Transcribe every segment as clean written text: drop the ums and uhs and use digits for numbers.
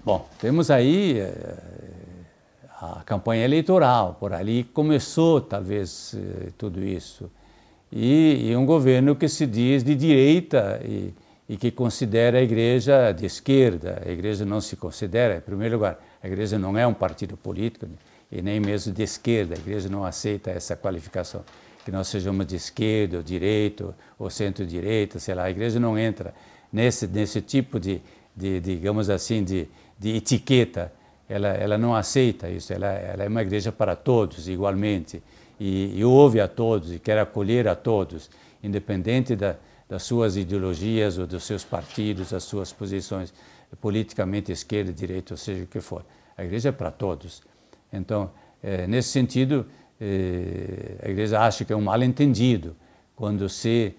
Bom, temos aí a campanha eleitoral, por ali começou talvez tudo isso. E um governo que se diz de direita e que considera a igreja de esquerda. A igreja não se considera, em primeiro lugar, a igreja não é um partido político e nem mesmo de esquerda. A igreja não aceita essa qualificação, que nós sejamos de esquerda, ou direita, ou centro-direita, sei lá. A igreja não entra nesse tipo de digamos assim, de etiqueta. Ela não aceita isso, ela é uma igreja para todos, igualmente, e ouve a todos, e quer acolher a todos, independente das suas ideologias ou dos seus partidos, das suas posições politicamente esquerda, direita, ou seja o que for. A igreja é para todos. Então, nesse sentido, a igreja acha que é um mal-entendido quando se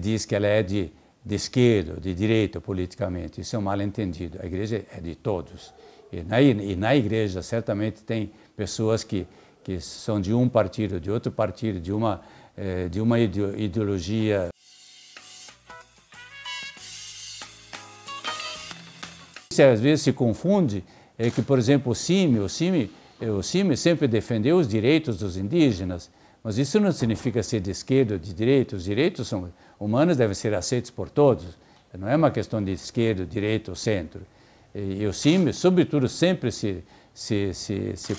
diz que ela é de esquerda, de direita politicamente. Isso é um mal-entendido. A igreja é de todos. E na igreja, certamente, tem pessoas que são de um partido, de outro partido, de uma ideologia. Às vezes se confunde é que, por exemplo, o CIMI sempre defendeu os direitos dos indígenas, mas isso não significa ser de esquerda ou de direita. Os direitos humanos devem ser aceitos por todos. Não é uma questão de esquerda, direita ou centro. E o CIMI, sobretudo, sempre se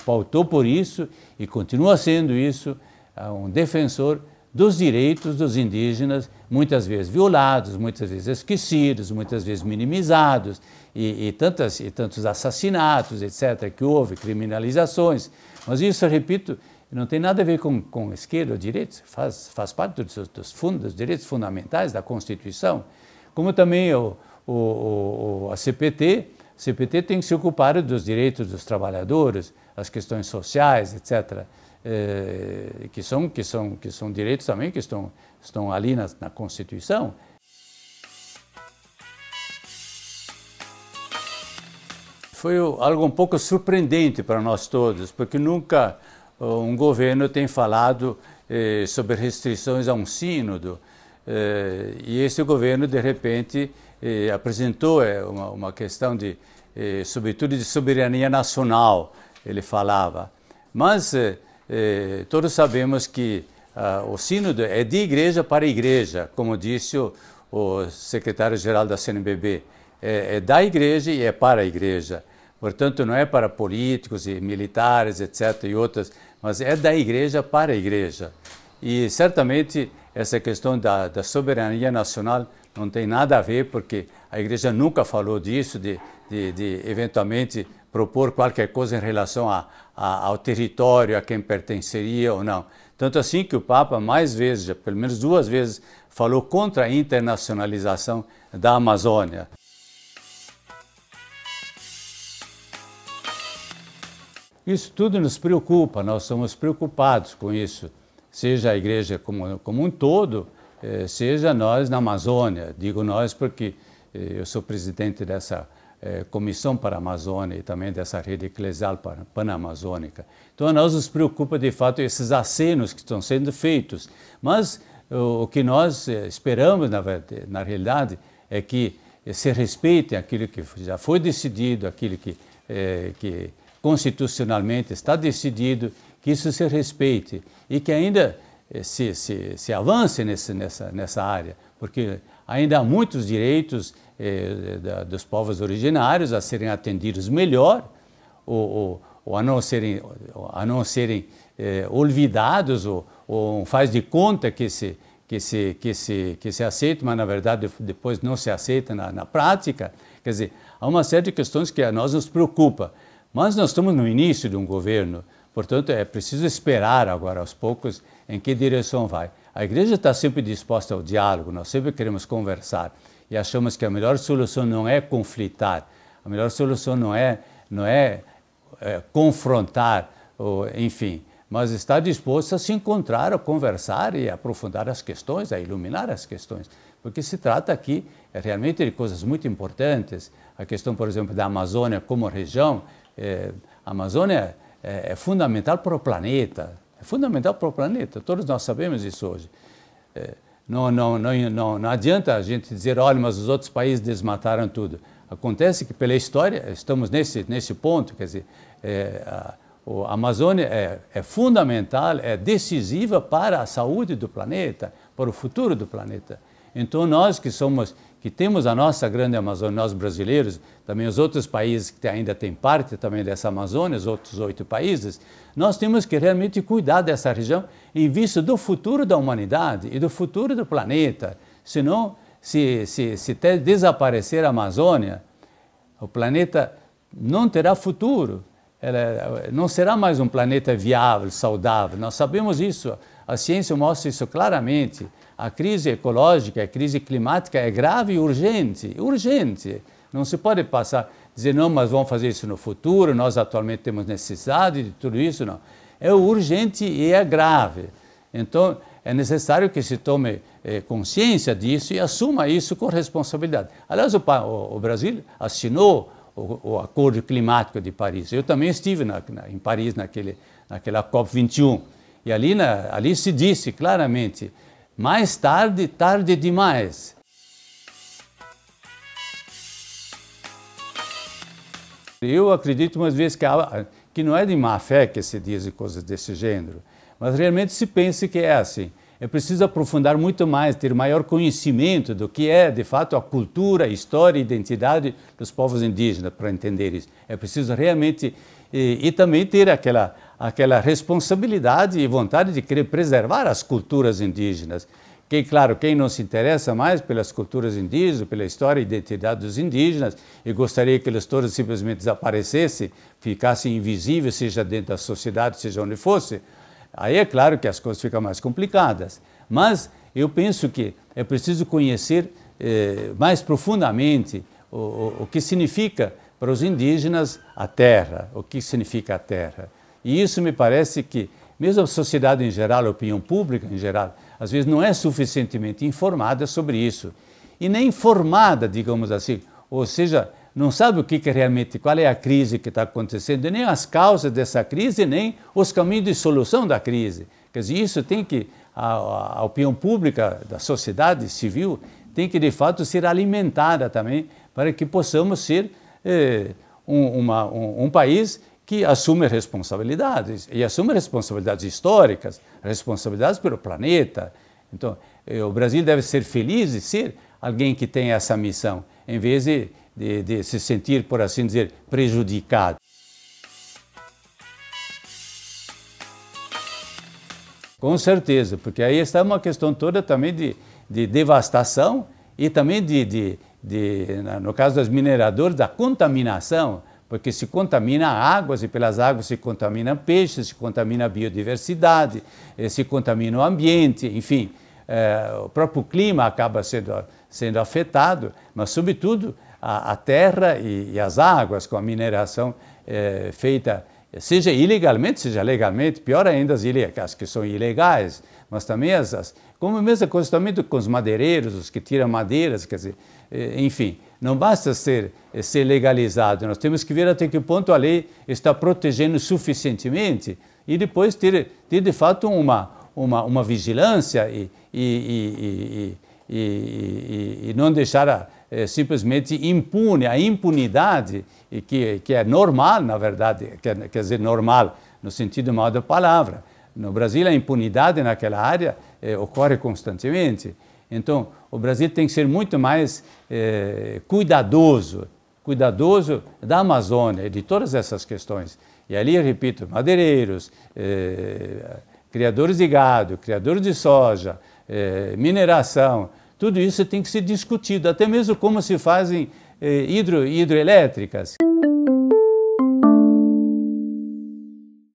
pautou por isso e continua sendo isso, um defensor dos direitos dos indígenas, muitas vezes violados, muitas vezes esquecidos, muitas vezes minimizados, e tantos assassinatos, etc., que houve, criminalizações. Mas isso, repito, não tem nada a ver com esquerda ou direita, faz parte dos direitos fundamentais da Constituição. Como também a CPT tem que se ocupar dos direitos dos trabalhadores, as questões sociais, etc., que são direitos também que estão ali na Constituição. Foi algo um pouco surpreendente para nós todos, porque nunca um governo tem falado sobre restrições a um sínodo, e esse governo, de repente, apresentou uma questão sobretudo de soberania nacional, ele falava. Mas todos sabemos que o sínodo é de igreja para igreja, como disse o secretário-geral da CNBB. É da igreja e é para a igreja. Portanto, não é para políticos e militares, etc., e outras, mas é da igreja para a igreja. E certamente essa questão da soberania nacional não tem nada a ver, porque a igreja nunca falou disso, de eventualmente propor qualquer coisa em relação ao território, a quem pertenceria ou não. Tanto assim que o Papa, mais vezes, pelo menos 2 vezes, falou contra a internacionalização da Amazônia. Isso tudo nos preocupa, nós somos preocupados com isso, seja a igreja como um todo, seja nós na Amazônia. Digo nós porque eu sou presidente dessa Comissão para a Amazônia e também dessa rede eclesial panamazônica. Então, a nós nos preocupa, de fato, esses acenos que estão sendo feitos. Mas o que nós esperamos, na realidade, é que se respeite aquilo que já foi decidido, aquilo que constitucionalmente está decidido, que isso se respeite e que ainda se avance nessa área, porque ainda há muitos direitos dos povos originários a serem atendidos melhor, ou a não serem olvidados, ou faz de conta que se aceita, mas na verdade depois não se aceita na prática. Quer dizer, há uma série de questões que a nós nos preocupa, mas nós estamos no início de um governo, portanto é preciso esperar agora aos poucos em que direção vai. A igreja está sempre disposta ao diálogo, nós sempre queremos conversar e achamos que a melhor solução não é conflitar, a melhor solução não é confrontar, enfim, mas estar disposto a se encontrar, a conversar e a aprofundar as questões, a iluminar as questões, porque se trata aqui realmente de coisas muito importantes. A questão, por exemplo, da Amazônia como região, a Amazônia é fundamental para o planeta, todos nós sabemos isso hoje. Não adianta a gente dizer, olha, mas os outros países desmataram tudo. Acontece que pela história estamos nesse ponto, quer dizer, a Amazônia é fundamental, é decisiva para a saúde do planeta, para o futuro do planeta. Então nós que temos a nossa grande Amazônia, nós brasileiros, também os outros países que ainda têm parte também dessa Amazônia, os outros 8 países, nós temos que realmente cuidar dessa região em vista do futuro da humanidade e do futuro do planeta. Senão, se desaparecer a Amazônia, o planeta não terá futuro. Ela não será mais um planeta viável, saudável. Nós sabemos isso, a ciência mostra isso claramente. A crise ecológica, a crise climática é grave e urgente, urgente. Não se pode dizer, não, mas vamos fazer isso no futuro, nós atualmente temos necessidade de tudo isso, não. É urgente e é grave. Então, é necessário que se tome consciência disso e assuma isso com responsabilidade. Aliás, o Brasil assinou o Acordo Climático de Paris. Eu também estive em Paris naquela COP21. E ali se disse claramente, mais tarde, tarde demais. Eu acredito umas vezes que não é de má fé que se dizem coisas desse gênero, mas realmente se pensa que é assim. É preciso aprofundar muito mais, ter maior conhecimento do que é, de fato, a cultura, a história e a identidade dos povos indígenas para entender isso. É preciso realmente, e também ter aquela responsabilidade e vontade de querer preservar as culturas indígenas. Que, claro, quem não se interessa mais pelas culturas indígenas, pela história e identidade dos indígenas, e gostaria que eles todos simplesmente desaparecessem, ficassem invisíveis, seja dentro da sociedade, seja onde fosse, aí é claro que as coisas ficam mais complicadas. Mas eu penso que é preciso conhecer mais profundamente o que significa para os indígenas a terra, o que significa a terra. E isso me parece que, mesmo a sociedade em geral, a opinião pública em geral, às vezes não é suficientemente informada sobre isso. E nem informada, digamos assim, ou seja, não sabe o que realmente, qual é a crise que está acontecendo, nem as causas dessa crise, nem os caminhos de solução da crise. Quer dizer, isso tem que, a opinião pública da sociedade civil tem que, de fato, ser alimentada também para que possamos ser um país que assume responsabilidades, e assume responsabilidades históricas, responsabilidades pelo planeta. Então, o Brasil deve ser feliz de ser alguém que tem essa missão, em vez de se sentir, por assim dizer, prejudicado. Com certeza, porque aí está uma questão toda também de devastação e também no caso das mineradoras, da contaminação, porque se contamina águas e pelas águas se contamina peixes, se contamina a biodiversidade, se contamina o ambiente, enfim, o próprio clima acaba sendo afetado, mas sobretudo a terra e as águas com a mineração feita, seja ilegalmente, seja legalmente, pior ainda as que são ilegais, mas também como a mesma coisa também com os madeireiros, os que tiram madeiras, quer dizer, enfim, não basta ser legalizado, nós temos que ver até que ponto a lei está protegendo suficientemente e depois ter de fato uma vigilância e não deixar simplesmente impune, a impunidade, que é normal, na verdade, quer dizer, normal no sentido mal da palavra. No Brasil, a impunidade naquela área ocorre constantemente. Então, o Brasil tem que ser muito mais cuidadoso da Amazônia e de todas essas questões. E ali, eu repito, madeireiros, criadores de gado, criadores de soja, mineração, tudo isso tem que ser discutido, até mesmo como se fazem hidroelétricas,